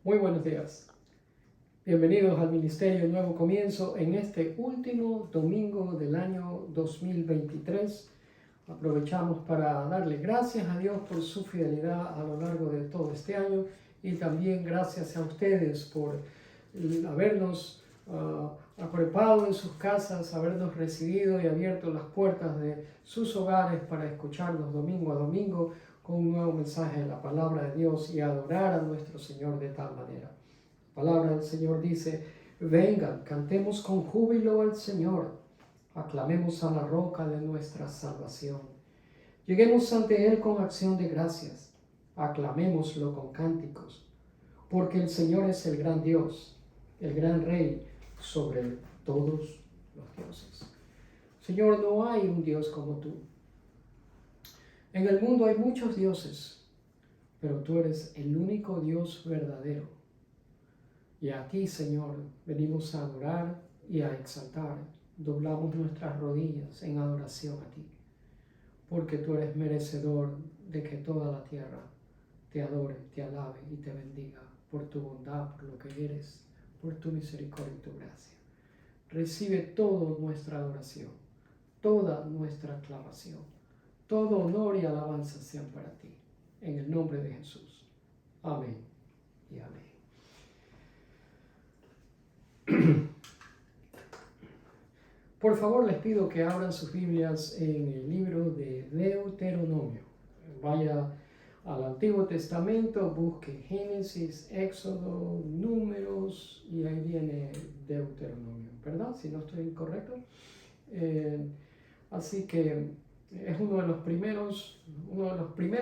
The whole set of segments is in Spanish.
Muy buenos días. Bienvenidos al Ministerio Nuevo Comienzo en este último domingo del año 2023. Aprovechamos para darle gracias a Dios por su fidelidad a lo largo de todo este año y también gracias a ustedes por habernos agrupado en sus casas, habernos recibido y abierto las puertas de sus hogares para escucharnos domingo a domingo con un nuevo mensaje de la palabra de Dios y adorar a nuestro Señor de tal manera. La palabra del Señor dice: vengan, cantemos con júbilo al Señor, aclamemos a la roca de nuestra salvación. Lleguemos ante Él con acción de gracias, aclamémoslo con cánticos, porque el Señor es el gran Dios, el gran Rey sobre todos los dioses. Señor, no hay un Dios como tú. En el mundo hay muchos dioses, pero tú eres el único Dios verdadero. Y a ti, Señor, venimos a adorar y a exaltar. Doblamos nuestras rodillas en adoración a ti, porque tú eres merecedor de que toda la tierra te adore, te alabe y te bendiga por tu bondad, por lo que eres, por tu misericordia y tu gracia. Recibe toda nuestra adoración, toda nuestra aclamación, todo honor y alabanza sean para ti, en el nombre de Jesús. Amén y amén. Por favor, les pido que abran sus Biblias en el libro de Deuteronomio. Vaya al Antiguo Testamento, busque Génesis, Éxodo, Números y ahí viene Deuteronomio, ¿verdad? Si no estoy incorrecto. Así que es uno de los primeros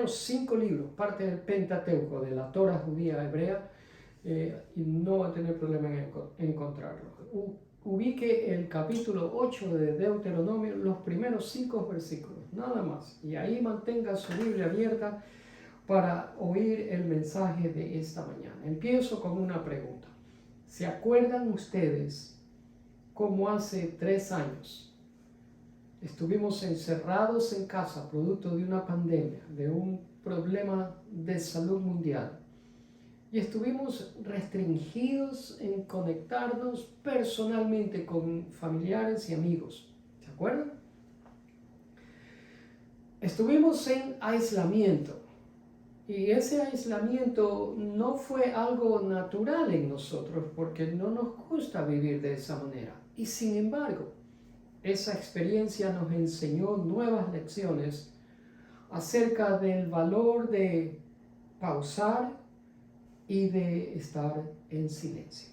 5 libros, parte del Pentateuco, de la Torá judía hebrea, y no va a tener problema en encontrarlo. Ubique el capítulo 8 de Deuteronomio, los primeros 5 versículos, nada más. Y ahí mantenga su Biblia abierta para oír el mensaje de esta mañana. Empiezo con una pregunta. ¿Se acuerdan ustedes cómo hace 3 años estuvimos encerrados en casa producto de una pandemia, de un problema de salud mundial? Y estuvimos restringidos en conectarnos personalmente con familiares y amigos. ¿Se acuerdan? Estuvimos en aislamiento. Y ese aislamiento no fue algo natural en nosotros porque no nos gusta vivir de esa manera. Y sin embargo, esa experiencia nos enseñó nuevas lecciones acerca del valor de pausar y de estar en silencio.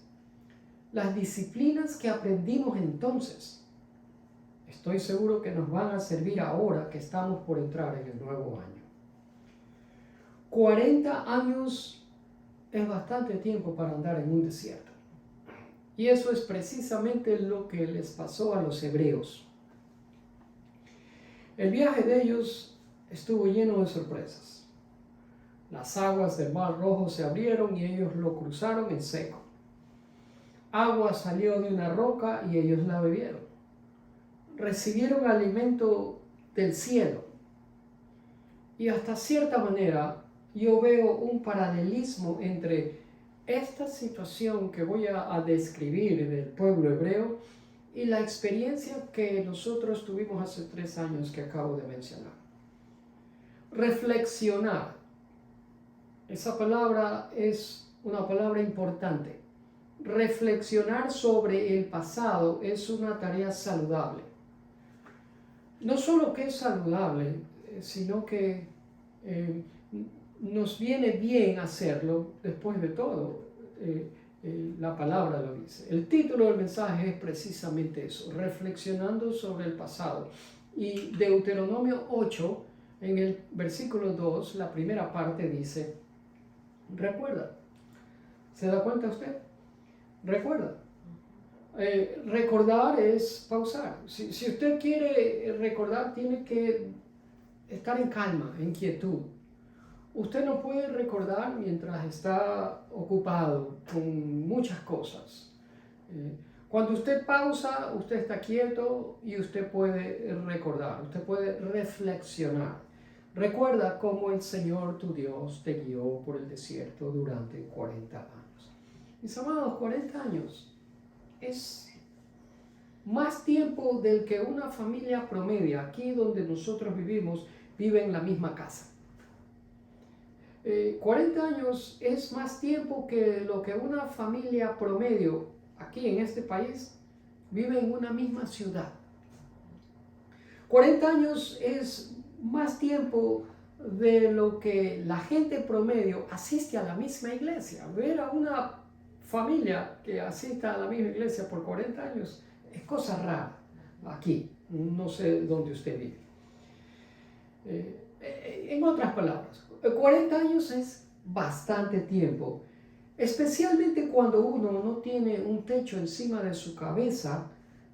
Las disciplinas que aprendimos entonces, estoy seguro que nos van a servir ahora que estamos por entrar en el nuevo año. 40 años es bastante tiempo para andar en un desierto. Y eso es precisamente lo que les pasó a los hebreos. El viaje de ellos estuvo lleno de sorpresas. Las aguas del Mar Rojo se abrieron y ellos lo cruzaron en seco. Agua salió de una roca y ellos la bebieron. Recibieron alimento del cielo. Y hasta cierta manera yo veo un paralelismo entre esta situación que voy a describir del pueblo hebreo y la experiencia que nosotros tuvimos hace 3 años que acabo de mencionar. Reflexionar. Esa palabra es una palabra importante. Reflexionar sobre el pasado es una tarea saludable. No solo que es saludable, sino que nos viene bien hacerlo después de todo. La palabra lo dice. El título del mensaje es precisamente eso, reflexionando sobre el pasado. Y Deuteronomio 8, en el versículo 2, la primera parte dice: recuerda. ¿Se da cuenta usted? Recuerda. Recordar es pausar. Si usted quiere recordar, tiene que estar en calma, en quietud. Usted no puede recordar mientras está ocupado con muchas cosas. Cuando usted pausa, usted está quieto y usted puede recordar, usted puede reflexionar. Recuerda cómo el Señor tu Dios te guió por el desierto durante 40 años. Mis amados, 40 años es más tiempo del que una familia promedio, aquí donde nosotros vivimos, vive en la misma casa. 40 años es más tiempo que lo que una familia promedio aquí en este país vive en una misma ciudad. 40 años es más tiempo de lo que la gente promedio asiste a la misma iglesia. Ver a una familia que asista a la misma iglesia por 40 años es cosa rara aquí. No sé dónde usted vive. En otras palabras, 40 años es bastante tiempo, especialmente cuando uno no tiene un techo encima de su cabeza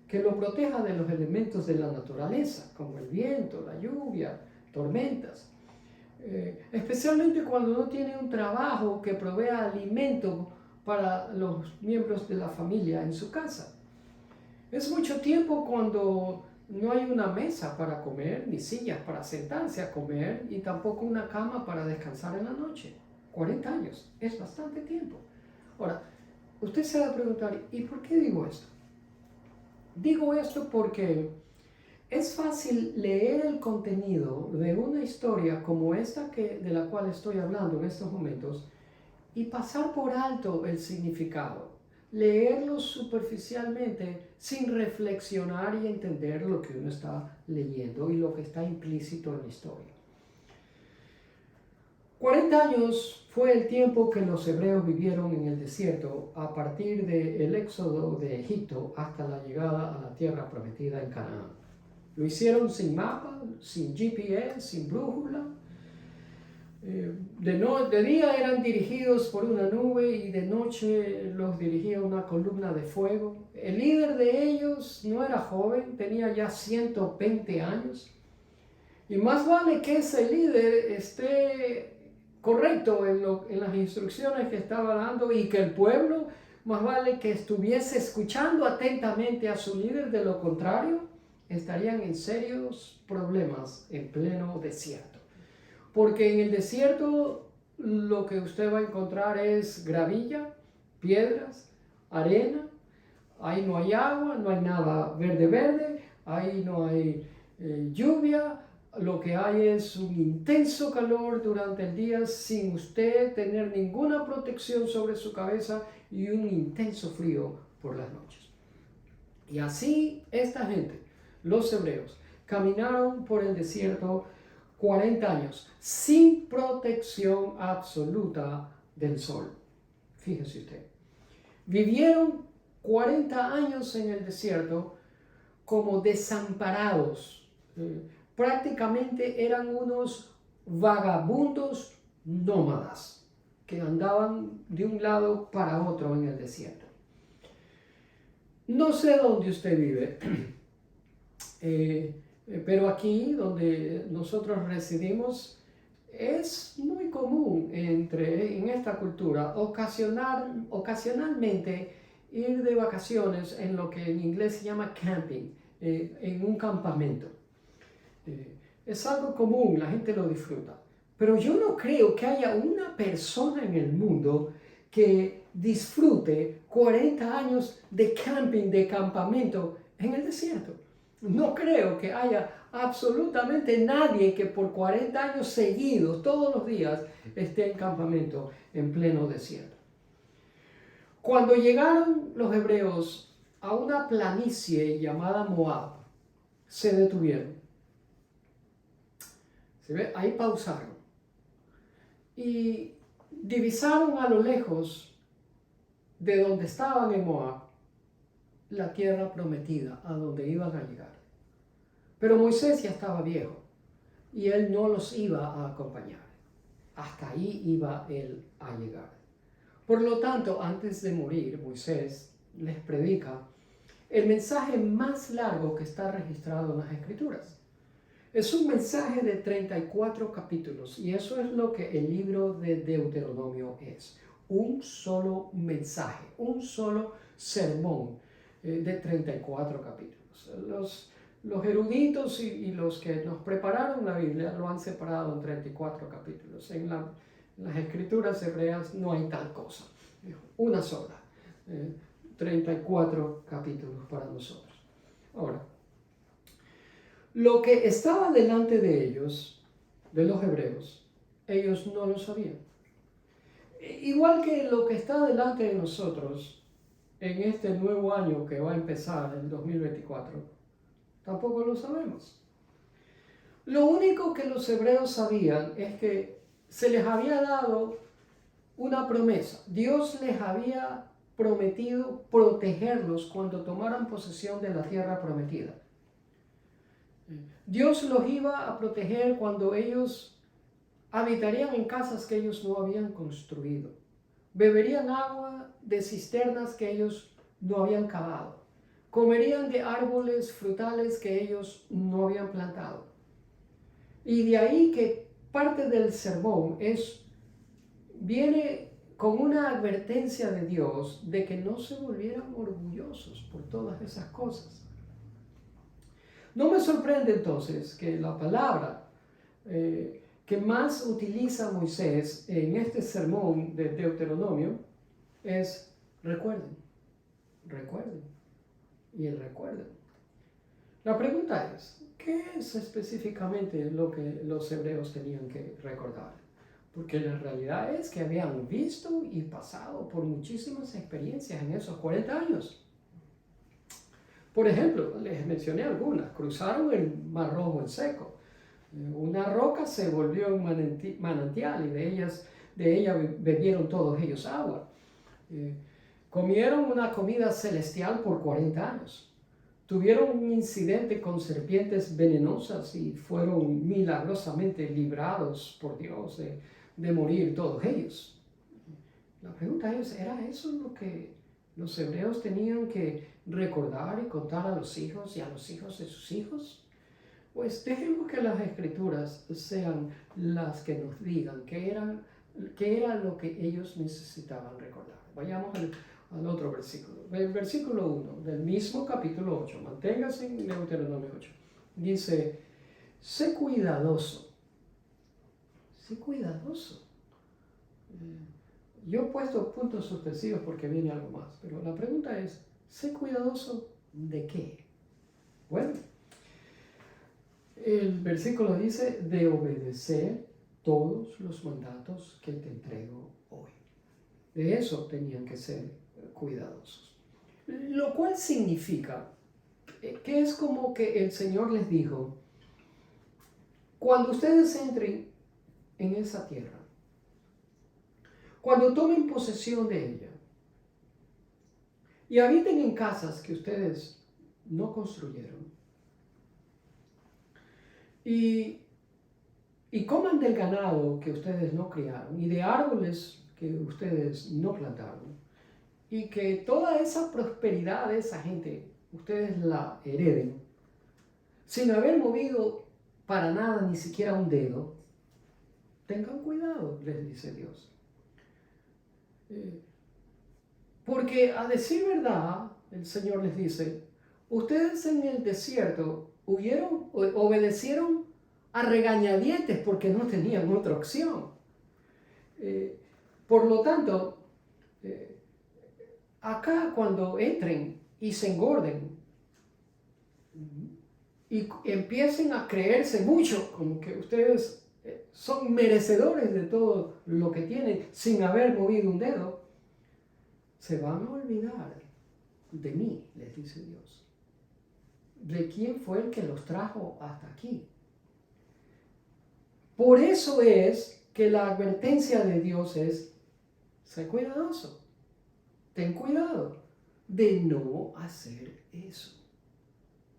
que lo proteja de los elementos de la naturaleza, como el viento, la lluvia, tormentas. Especialmente cuando no tiene un trabajo que provea alimento para los miembros de la familia en su casa. Es mucho tiempo cuando no hay una mesa para comer, ni sillas para sentarse a comer, y tampoco una cama para descansar en la noche. 40 años, es bastante tiempo. Ahora, usted se va a preguntar, ¿y por qué digo esto? Digo esto porque es fácil leer el contenido de una historia como esta de la cual estoy hablando en estos momentos y pasar por alto el significado, leerlo superficialmente sin reflexionar y entender lo que uno está leyendo y lo que está implícito en la historia. 40 años fue el tiempo que los hebreos vivieron en el desierto a partir del éxodo de Egipto hasta la llegada a la tierra prometida en Canaán. Lo hicieron sin mapa, sin GPS, sin brújula. De día eran dirigidos por una nube y de noche los dirigía una columna de fuego. El líder de ellos no era joven, tenía ya 120 años. Y más vale que ese líder esté correcto en las instrucciones que estaba dando y que el pueblo, más vale que estuviese escuchando atentamente a su líder, de lo contrario, estarían en serios problemas en pleno desierto. Porque en el desierto lo que usted va a encontrar es gravilla, piedras, arena, ahí no hay agua, no hay nada verde, ahí no hay lluvia. Lo que hay es un intenso calor durante el día sin usted tener ninguna protección sobre su cabeza y un intenso frío por las noches. Y así esta gente, los hebreos, caminaron por el desierto 40 años sin protección absoluta del sol. Fíjese usted. Vivieron 40 años en el desierto como desamparados. Prácticamente eran unos vagabundos nómadas que andaban de un lado para otro en el desierto. No sé dónde usted vive, pero aquí donde nosotros residimos es muy común en esta cultura ocasionalmente ir de vacaciones en lo que en inglés se llama camping, en un campamento. Es algo común, la gente lo disfruta. Pero yo no creo que haya una persona en el mundo que disfrute 40 años de camping, de campamento en el desierto. No creo que haya absolutamente nadie que por 40 años seguidos, todos los días, esté en campamento en pleno desierto. Cuando llegaron los hebreos a una planicie llamada Moab, se detuvieron. ¿Se ve? Ahí pausaron. Y divisaron a lo lejos de donde estaban en Moab la tierra prometida, a donde iban a llegar. Pero Moisés ya estaba viejo y él no los iba a acompañar. Hasta ahí iba él a llegar. Por lo tanto, antes de morir, Moisés les predica el mensaje más largo que está registrado en las Escrituras. Es un mensaje de 34 capítulos y eso es lo que el libro de Deuteronomio es. Un solo mensaje, un solo sermón de 34 capítulos. Los eruditos y los que nos prepararon la Biblia lo han separado en 34 capítulos. En las escrituras hebreas no hay tal cosa, una sola, 34 capítulos para nosotros. Ahora, lo que estaba delante de ellos, de los hebreos, ellos no lo sabían. Igual que lo que está delante de nosotros en este nuevo año que va a empezar, el 2024, tampoco lo sabemos. Lo único que los hebreos sabían es que se les había dado una promesa. Dios les había prometido protegerlos cuando tomaran posesión de la tierra prometida. Dios los iba a proteger cuando ellos habitarían en casas que ellos no habían construido. Beberían agua de cisternas que ellos no habían cavado. Comerían de árboles frutales que ellos no habían plantado. Y de ahí que parte del sermón viene con una advertencia de Dios de que no se volvieran orgullosos por todas esas cosas. No me sorprende entonces que la palabra que más utiliza Moisés en este sermón de Deuteronomio es recuerden, recuerden y recuerden. La pregunta es, ¿qué es específicamente lo que los hebreos tenían que recordar? Porque la realidad es que habían visto y pasado por muchísimas experiencias en esos 40 años. Por ejemplo, les mencioné algunas. Cruzaron el Mar Rojo en seco. Una roca se volvió un manantial y de ella bebieron todos ellos agua. Comieron una comida celestial por 40 años. Tuvieron un incidente con serpientes venenosas y fueron milagrosamente librados por Dios de morir todos ellos. La pregunta es, ¿era eso lo que los hebreos tenían que recordar y contar a los hijos y a los hijos de sus hijos? Pues dejemos que las escrituras sean las que nos digan qué era lo que ellos necesitaban recordar. Vayamos al otro versículo. El versículo 1 del mismo capítulo 8. Manténgase en Deuteronomio 8. Dice, sé cuidadoso. Sé cuidadoso. Yo he puesto puntos suspensivos porque viene algo más. Pero la pregunta es, sé cuidadoso ¿de qué? Bueno, el versículo dice, de obedecer todos los mandatos que te entrego hoy. De eso tenían que ser cuidadosos. Lo cual significa que es como que el Señor les dijo, cuando ustedes entren en esa tierra, cuando tomen posesión de ella y habiten en casas que ustedes no construyeron y coman del ganado que ustedes no criaron y de árboles que ustedes no plantaron y que toda esa prosperidad de esa gente ustedes la hereden sin haber movido para nada ni siquiera un dedo, tengan cuidado, les dice Dios. Porque a decir verdad, el Señor les dice, ustedes en el desierto obedecieron a regañadientes porque no tenían otra opción. Por lo tanto, acá cuando entren y se engorden y empiecen a creerse mucho, como que ustedes son merecedores de todo lo que tienen sin haber movido un dedo, se van a olvidar de mí, les dice Dios. ¿De quién fue el que los trajo hasta aquí? Por eso es que la advertencia de Dios es, sé cuidadoso, ten cuidado de no hacer eso,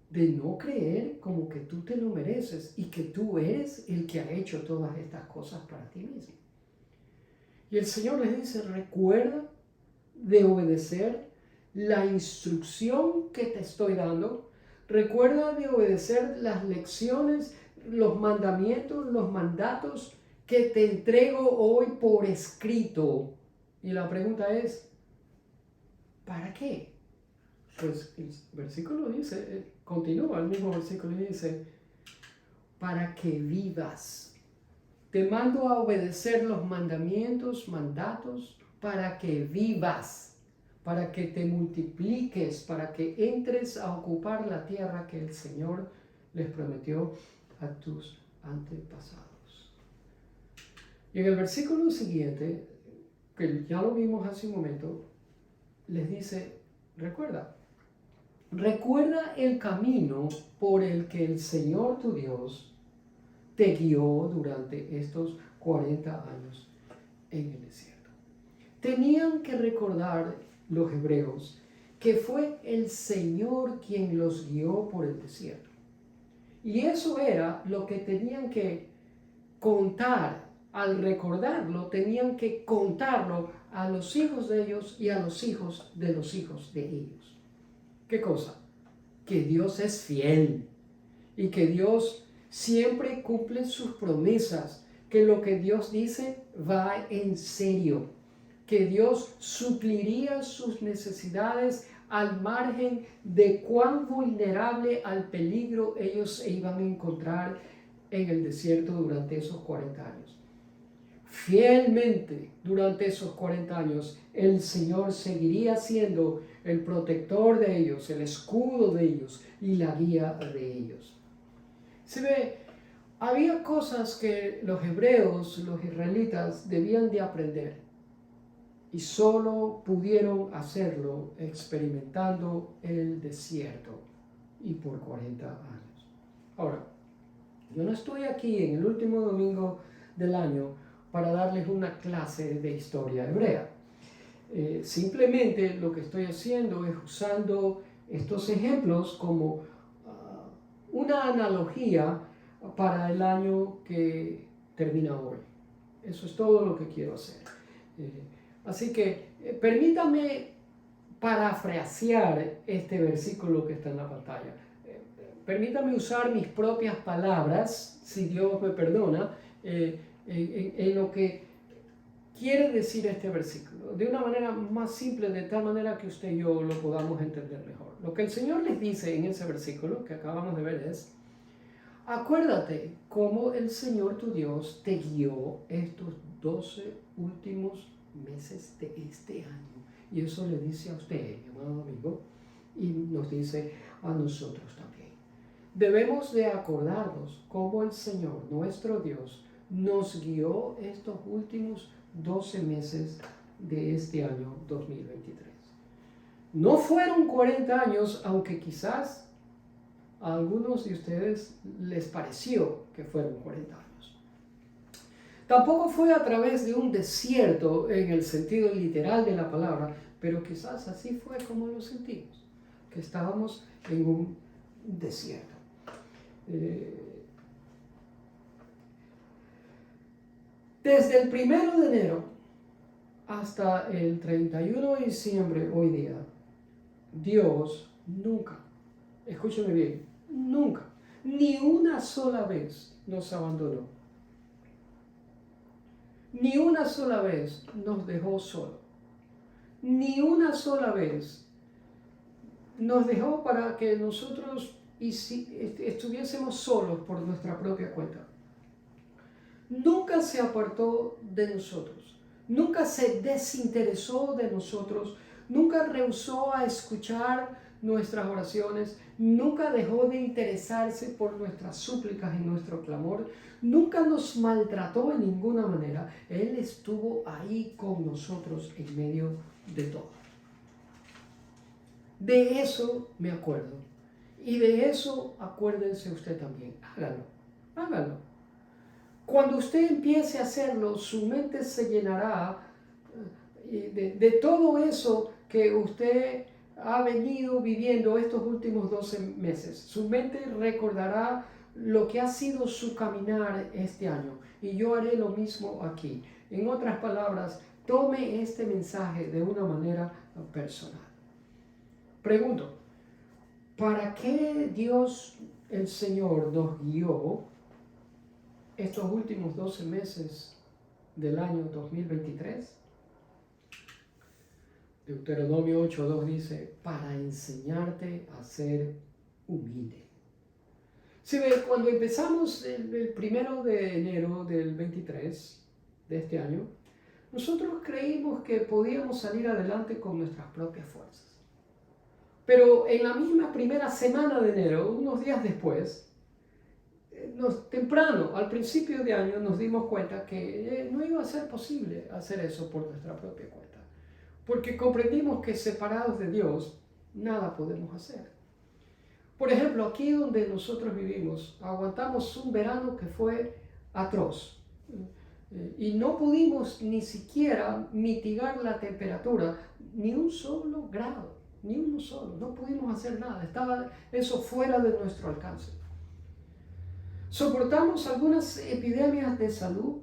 de no creer como que tú te lo mereces y que tú eres el que ha hecho todas estas cosas para ti mismo. Y el Señor les dice, recuerda de obedecer la instrucción que te estoy dando, recuerda de obedecer las lecciones, los mandamientos, los mandatos que te entrego hoy por escrito. Y la pregunta es, ¿para qué? Pues el versículo dice, continúa el mismo versículo y dice, para que vivas. Te mando a obedecer los mandamientos, mandatos, para que vivas, para que te multipliques, para que entres a ocupar la tierra que el Señor les prometió a tus antepasados. Y en el versículo siguiente, que ya lo vimos hace un momento, les dice, recuerda el camino por el que el Señor tu Dios te guió durante estos 40 años en el desierto. Tenían que recordar los hebreos que fue el Señor quien los guió por el desierto. Y eso era lo que tenían que contar. Al recordarlo, tenían que contarlo a los hijos de ellos y a los hijos de ellos. ¿Qué cosa? Que Dios es fiel y que Dios siempre cumple sus promesas, que lo que Dios dice va en serio, que Dios supliría sus necesidades al margen de cuán vulnerable al peligro ellos se iban a encontrar en el desierto durante esos 40 años. Fielmente durante esos 40 años el Señor seguiría siendo el protector de ellos, el escudo de ellos y la guía de ellos. Se ve, había cosas que los hebreos, los israelitas debían de aprender y solo pudieron hacerlo experimentando el desierto y por 40 años. Ahora, yo no estoy aquí en el último domingo del año para darles una clase de historia hebrea. Simplemente lo que estoy haciendo es usando estos ejemplos como una analogía para el año que termina hoy. Eso es todo lo que quiero hacer. Así que permítame parafrasear este versículo que está en la pantalla. Permítame usar mis propias palabras, si Dios me perdona, en lo que quiere decir este versículo, de una manera más simple, de tal manera que usted y yo lo podamos entender mejor. Lo que el Señor les dice en ese versículo que acabamos de ver es, acuérdate cómo el Señor tu Dios te guió estos 12 últimos meses de este año. Y eso le dice a usted, mi amado amigo, y nos dice a nosotros también. Debemos de acordarnos cómo el Señor, nuestro Dios, nos guió estos últimos 12 meses de este año 2023. No fueron 40 años, aunque quizás a algunos de ustedes les pareció que fueron 40 años. Tampoco fue a través de un desierto en el sentido literal de la palabra, pero quizás así fue como lo sentimos, que estábamos en un desierto. Desde el 1 de enero hasta el 31 de diciembre hoy día, Dios nunca, escúcheme bien, nunca, ni una sola vez nos abandonó. Ni una sola vez nos dejó solo. Ni una sola vez nos dejó para que nosotros estuviésemos solos por nuestra propia cuenta. Nunca se apartó de nosotros, nunca se desinteresó de nosotros, nunca rehusó a escuchar nuestras oraciones, nunca dejó de interesarse por nuestras súplicas y nuestro clamor, nunca nos maltrató en ninguna manera. Él estuvo ahí con nosotros en medio de todo. De eso me acuerdo. Y de eso acuérdense usted también. Hágalo. Cuando usted empiece a hacerlo, su mente se llenará de todo eso que usted ha venido viviendo estos últimos 12 meses. Su mente recordará lo que ha sido su caminar este año. Y yo haré lo mismo aquí. En otras palabras, tome este mensaje de una manera personal. Pregunto, ¿para qué Dios el Señor nos guió estos últimos 12 meses del año 2023? Deuteronomio 8:2 dice, para enseñarte a ser humilde. Si ve, cuando empezamos el 1 de enero del 23 de este año, nosotros creímos que podíamos salir adelante con nuestras propias fuerzas. Pero en la misma primera semana de enero, unos días después, temprano, al principio de año, nos dimos cuenta que no iba a ser posible hacer eso por nuestra propia cuenta. Porque comprendimos que separados de Dios, nada podemos hacer. Por ejemplo, aquí donde nosotros vivimos, aguantamos un verano que fue atroz. Y no pudimos ni siquiera mitigar la temperatura, ni un solo grado, ni uno solo. No pudimos hacer nada, estaba eso fuera de nuestro alcance. Soportamos algunas epidemias de salud,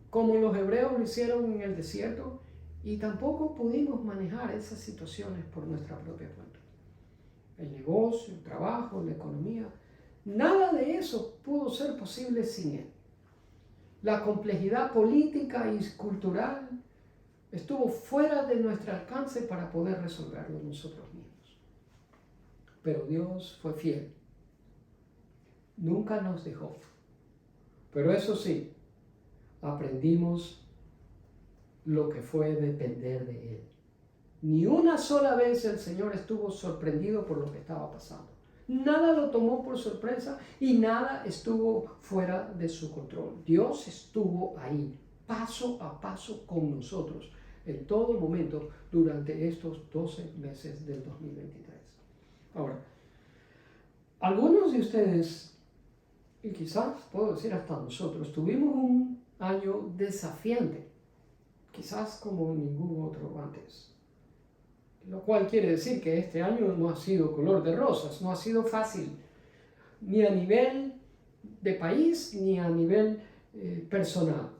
como los hebreos lo hicieron en el desierto, y tampoco pudimos manejar esas situaciones por nuestra propia cuenta. El negocio, el trabajo, la economía, nada de eso pudo ser posible sin Él. La complejidad política y cultural estuvo fuera de nuestro alcance para poder resolverlo nosotros mismos. Pero Dios fue fiel. Nunca nos dejó. Pero eso sí, aprendimos lo que fue depender de Él. Ni una sola vez el Señor estuvo sorprendido por lo que estaba pasando. Nada lo tomó por sorpresa y nada estuvo fuera de su control. Dios estuvo ahí, paso a paso con nosotros, en todo momento, durante estos 12 meses del 2023. Ahora, algunos de ustedes, y quizás puedo decir hasta nosotros, tuvimos un año desafiante, quizás como ningún otro antes. Lo cual quiere decir que este año no ha sido color de rosas, no ha sido fácil, ni a nivel de país, ni a nivel personal.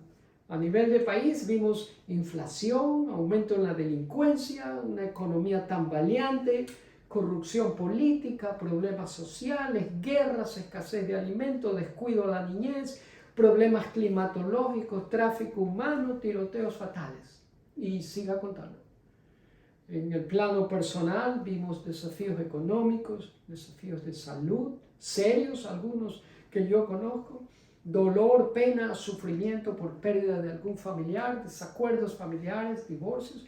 A nivel de país vimos inflación, aumento en la delincuencia, una economía tambaleante, corrupción política, problemas sociales, guerras, escasez de alimentos, descuido a la niñez, problemas climatológicos, tráfico humano, tiroteos fatales. Y siga contando. En el plano personal vimos desafíos económicos, desafíos de salud, serios, algunos que yo conozco, dolor, pena, sufrimiento por pérdida de algún familiar, desacuerdos familiares, divorcios,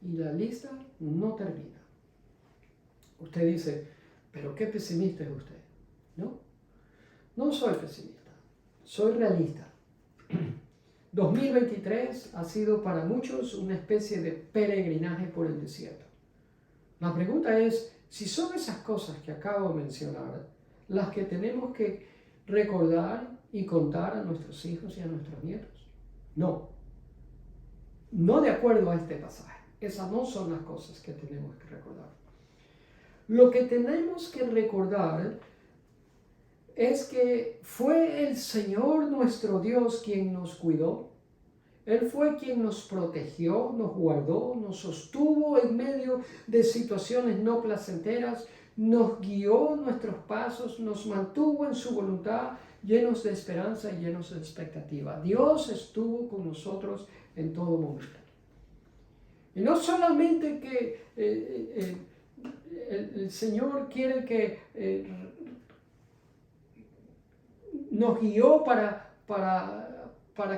y la lista no termina. Usted dice, pero qué pesimista es usted. No, no soy pesimista, soy realista. 2023 ha sido para muchos una especie de peregrinaje por el desierto. La pregunta es si son esas cosas que acabo de mencionar las que tenemos que recordar y contar a nuestros hijos y a nuestros nietos. No, no de acuerdo a este pasaje. Esas no son las cosas que tenemos que recordar. Lo que tenemos que recordar es que fue el Señor nuestro Dios quien nos cuidó. Él fue quien nos protegió, nos guardó, nos sostuvo en medio de situaciones no placenteras, nos guió nuestros pasos, nos mantuvo en su voluntad, llenos de esperanza y llenos de expectativa. Dios estuvo con nosotros en todo momento. Y no solamente que el Señor quiere que nos guió para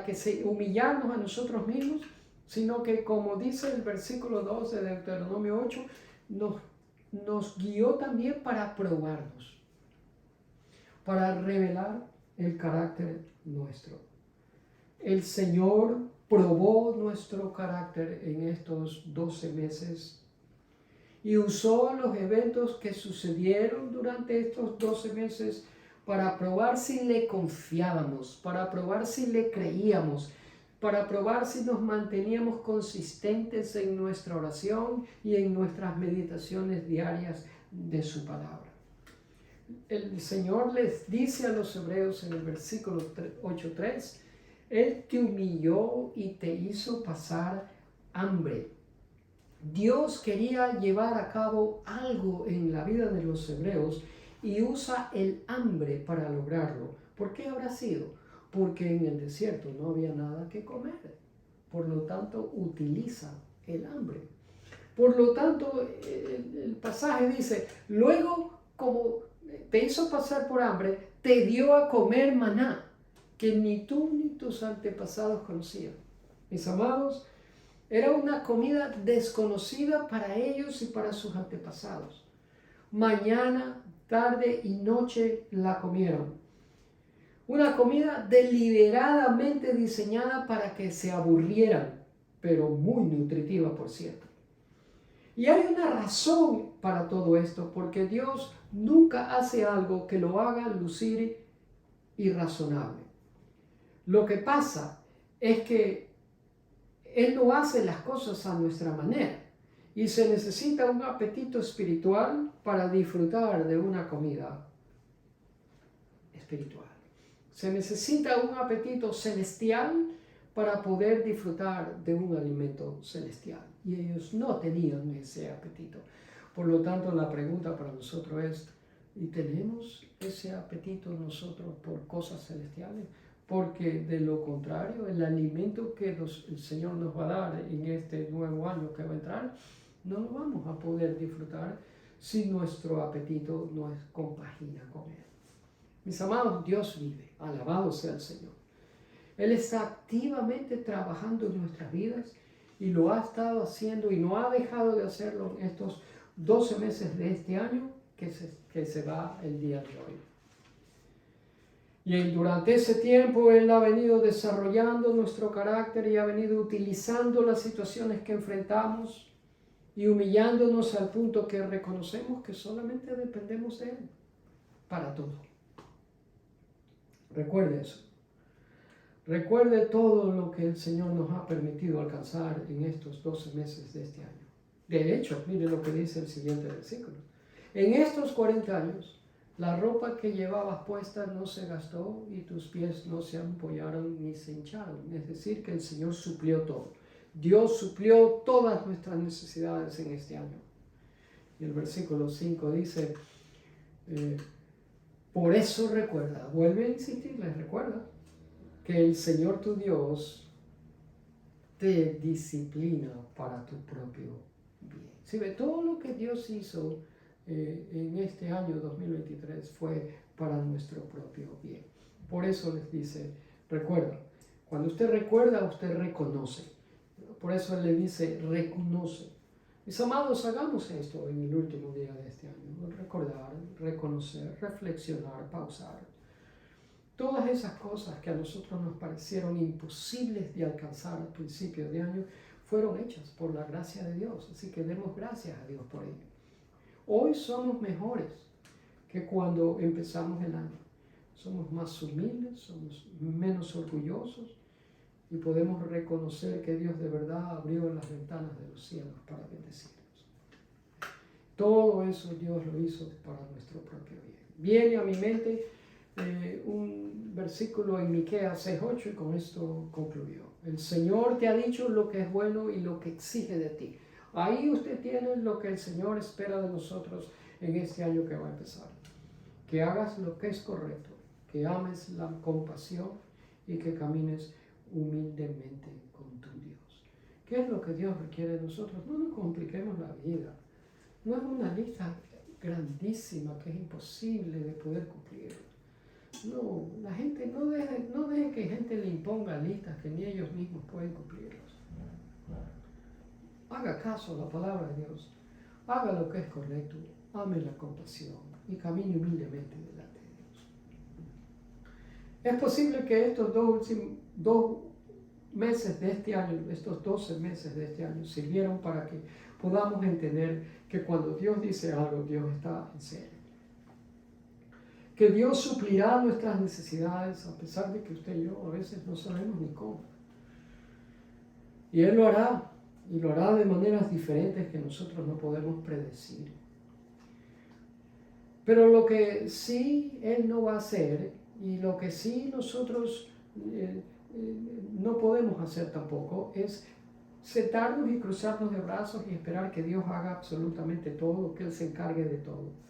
que se humillarnos a nosotros mismos, sino que, como dice el versículo 2 de Deuteronomio 8, nos guió también para probarnos, para revelar el carácter nuestro. El Señor probó nuestro carácter en estos 12 meses y usó los eventos que sucedieron durante estos 12 meses para probar si le confiábamos, para probar si le creíamos, para probar si nos manteníamos consistentes en nuestra oración y en nuestras meditaciones diarias de su palabra. El Señor les dice a los hebreos en el versículo 8:3, Él te humilló y te hizo pasar hambre. Dios quería llevar a cabo algo en la vida de los hebreos y usa el hambre para lograrlo. ¿Por qué habrá sido? Porque en el desierto no había nada que comer. Por lo tanto, utiliza el hambre. Por lo tanto, el pasaje dice, luego como te hizo pasar por hambre, te dio a comer maná, que ni tú ni tus antepasados conocían. Mis amados, era una comida desconocida para ellos y para sus antepasados. Mañana, tarde y noche la comieron. Una comida deliberadamente diseñada para que se aburrieran, pero muy nutritiva, por cierto. Y hay una razón para todo esto, porque Dios nunca hace algo que lo haga lucir irrazonable. Lo que pasa es que Él no hace las cosas a nuestra manera y se necesita un apetito espiritual para disfrutar de una comida espiritual. Se necesita un apetito celestial para poder disfrutar de un alimento celestial. Y ellos no tenían ese apetito. Por lo tanto, la pregunta para nosotros es, ¿y tenemos ese apetito nosotros por cosas celestiales? Porque de lo contrario, el alimento que el Señor nos va a dar en este nuevo año que va a entrar, no lo vamos a poder disfrutar si nuestro apetito no es compagina con Él. Mis amados, Dios vive, alabado sea el Señor. Él está activamente trabajando en nuestras vidas y lo ha estado haciendo y no ha dejado de hacerlo en estos 12 meses de este año que se va el día de hoy. Y durante ese tiempo Él ha venido desarrollando nuestro carácter y ha venido utilizando las situaciones que enfrentamos y humillándonos al punto que reconocemos que solamente dependemos de Él para todo. Recuerde eso. Recuerde todo lo que el Señor nos ha permitido alcanzar en estos 12 meses de este año. De hecho, mire lo que dice el siguiente versículo. En estos 40 años, la ropa que llevabas puesta no se gastó y tus pies no se ampollaron ni se hincharon. Es decir, que el Señor suplió todo. Dios suplió todas nuestras necesidades en este año. Y el versículo 5 dice, por eso recuerda, vuelve a insistirles, recuerda, que el Señor tu Dios te disciplina para tu propio bien. Si ve, todo lo que Dios hizo en este año 2023 fue para nuestro propio bien. Por eso les dice, recuerda. Cuando usted recuerda, usted reconoce. Por eso Él le dice, reconoce. Mis amados, hagamos esto en el último día de este año. Recordar, reconocer, reflexionar, pausar. Todas esas cosas que a nosotros nos parecieron imposibles de alcanzar al principio de año fueron hechas por la gracia de Dios. Así que demos gracias a Dios por ello. Hoy somos mejores que cuando empezamos el año. Somos más humildes, somos menos orgullosos y podemos reconocer que Dios de verdad abrió las ventanas de los cielos para bendecirnos. Todo eso Dios lo hizo para nuestro propio bien. Viene a mi mente un versículo en Miqueas 6:8 y con esto concluyó. El Señor te ha dicho lo que es bueno y lo que exige de ti. Ahí usted tiene lo que el Señor espera de nosotros en este año que va a empezar. Que hagas lo que es correcto, que ames la compasión y que camines humildemente con tu Dios. ¿Qué es lo que Dios requiere de nosotros? No nos compliquemos la vida. No es una lista grandísima que es imposible de poder cumplir. No, la gente no deje que gente le imponga listas que ni ellos mismos pueden cumplirlas. Haga caso a la palabra de Dios. Haga lo que es correcto. Ame la compasión y camine humildemente delante de Dios. Es posible que estos dos meses de este año, estos 12 meses de este año, sirvieron para que podamos entender que cuando Dios dice algo, Dios está en serio. Que Dios suplirá nuestras necesidades, a pesar de que usted y yo a veces no sabemos ni cómo. Y Él lo hará, y lo hará de maneras diferentes que nosotros no podemos predecir. Pero lo que sí Él no va a hacer, y lo que sí nosotros no podemos hacer tampoco, es sentarnos y cruzarnos de brazos y esperar que Dios haga absolutamente todo, que Él se encargue de todo.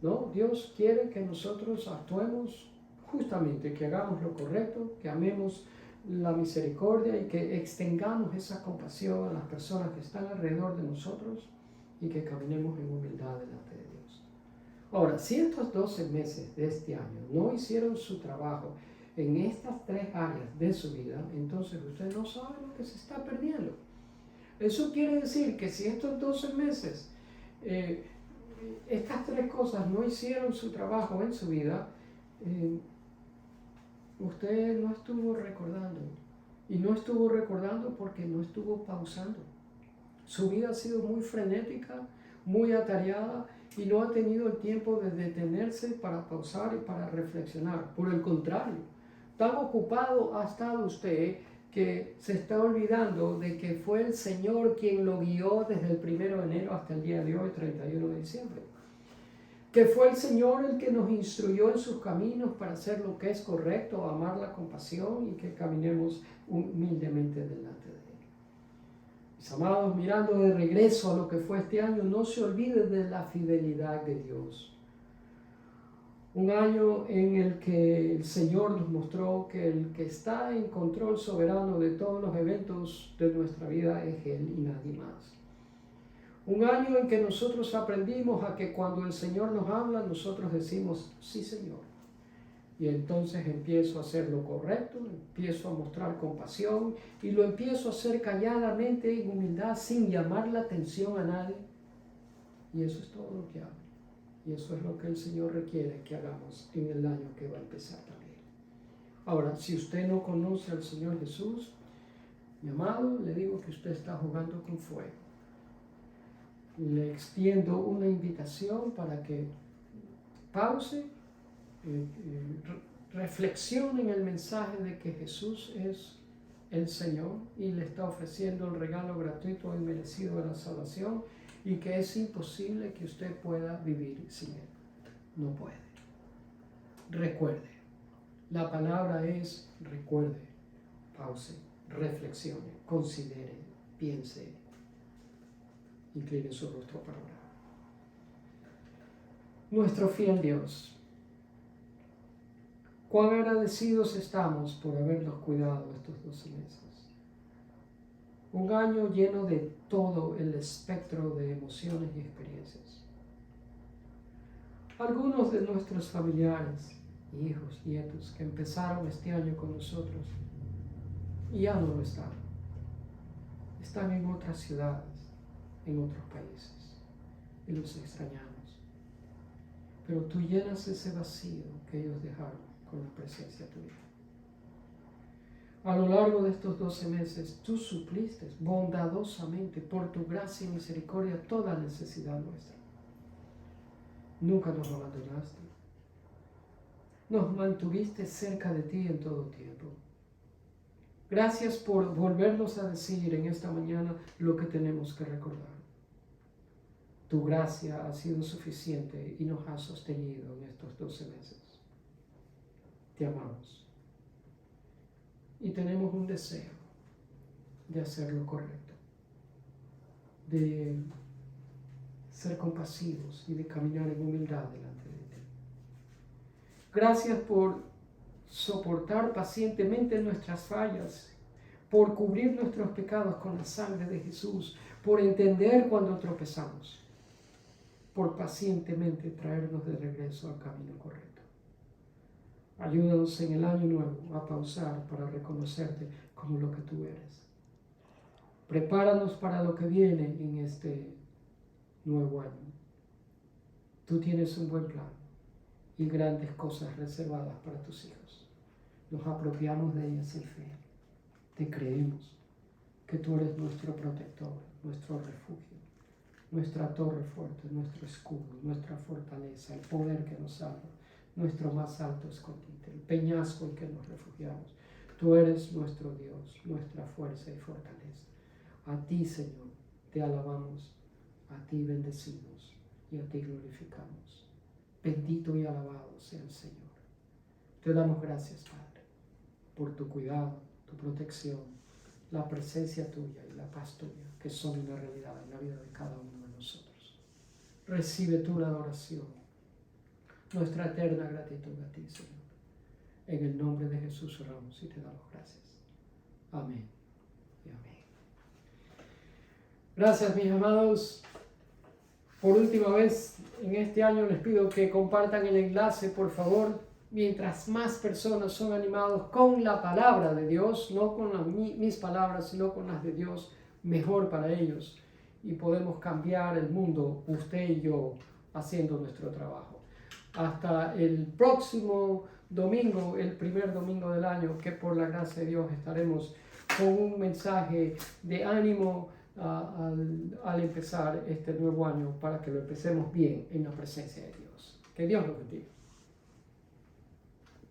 No, Dios quiere que nosotros actuemos justamente, que hagamos lo correcto, que amemos la misericordia y que extendamos esa compasión a las personas que están alrededor de nosotros y que caminemos en humildad delante de Dios. Ahora, si estos 12 meses de este año no hicieron su trabajo en estas 3 áreas de su vida, entonces usted no sabe lo que se está perdiendo. Eso quiere decir que si estos 12 meses estas 3 cosas no hicieron su trabajo en su vida, usted no estuvo recordando. Y no estuvo recordando porque no estuvo pausando. Su vida ha sido muy frenética, muy atareada y no ha tenido el tiempo de detenerse para pausar y para reflexionar. Por el contrario, tan ocupado ha estado usted que se está olvidando de que fue el Señor quien lo guió desde el 1 de enero hasta el día de hoy, 31 de diciembre. Que fue el Señor el que nos instruyó en sus caminos para hacer lo que es correcto, amar la compasión y que caminemos humildemente delante de Él. Mis amados, mirando de regreso a lo que fue este año, no se olvide de la fidelidad de Dios. Un año en el que el Señor nos mostró que el que está en control soberano de todos los eventos de nuestra vida es Él y nadie más. Un año en que nosotros aprendimos a que cuando el Señor nos habla, nosotros decimos, sí Señor. Y entonces empiezo a hacer lo correcto, empiezo a mostrar compasión y lo empiezo a hacer calladamente en humildad sin llamar la atención a nadie. Y eso es todo lo que hago. Y eso es lo que el Señor requiere que hagamos en el año que va a empezar también. Ahora, si usted no conoce al Señor Jesús, mi amado, le digo que usted está jugando con fuego. Le extiendo una invitación para que pause, reflexione en el mensaje de que Jesús es el Señor y le está ofreciendo el regalo gratuito y merecido de la salvación y que es imposible que usted pueda vivir sin Él. No puede. Recuerde. La palabra es recuerde, pause, reflexione, considere, piense. Incline su rostro para orar. Nuestro fiel Dios, cuán agradecidos estamos por habernos cuidado estos 12 meses. Un año lleno de todo el espectro de emociones y experiencias. Algunos de nuestros familiares, hijos, nietos, que empezaron este año con nosotros, ya no lo están. Están en otras ciudades, en otros países, y los extrañamos. Pero tú llenas ese vacío que ellos dejaron con la presencia tuya. A lo largo de estos 12 meses, tú supliste bondadosamente, por tu gracia y misericordia, toda necesidad nuestra. Nunca nos abandonaste. Nos mantuviste cerca de ti en todo tiempo. Gracias por volvernos a decir en esta mañana lo que tenemos que recordar. Tu gracia ha sido suficiente y nos ha sostenido en estos 12 meses. Te amamos. Y tenemos un deseo de hacer lo correcto, de ser compasivos y de caminar en humildad delante de ti. Gracias por soportar pacientemente nuestras fallas, por cubrir nuestros pecados con la sangre de Jesús, por entender cuando tropezamos, por pacientemente traernos de regreso al camino correcto. Ayúdanos en el año nuevo a pausar para reconocerte como lo que tú eres. Prepáranos para lo que viene en este nuevo año. Tú tienes un buen plan y grandes cosas reservadas para tus hijos. Nos apropiamos de ellas en fe. Te creemos que tú eres nuestro protector, nuestro refugio, nuestra torre fuerte, nuestro escudo, nuestra fortaleza, el poder que nos salva, nuestro más alto escondite, el peñasco en que nos refugiamos. Tú eres nuestro Dios, nuestra fuerza y fortaleza. A ti, Señor, te alabamos, a ti bendecimos y a ti glorificamos. Bendito y alabado sea el Señor. Te damos gracias, Padre, por tu cuidado, tu protección, la presencia tuya y la paz tuya, que son una realidad en la vida de cada uno de nosotros. Recibe tú la adoración, nuestra eterna gratitud a ti, Señor. En el nombre de Jesús oramos y te damos gracias. Amén y amén. Gracias, mis amados. Por última vez en este año les pido que compartan el enlace, por favor. Mientras más personas son animados con la palabra de Dios, no con mis palabras, sino con las de Dios, mejor para ellos. Y podemos cambiar el mundo, usted y yo, haciendo nuestro trabajo. Hasta el próximo domingo, el primer domingo del año, que por la gracia de Dios estaremos con un mensaje de ánimo al empezar este nuevo año, para que lo empecemos bien en la presencia de Dios. Que Dios lo bendiga.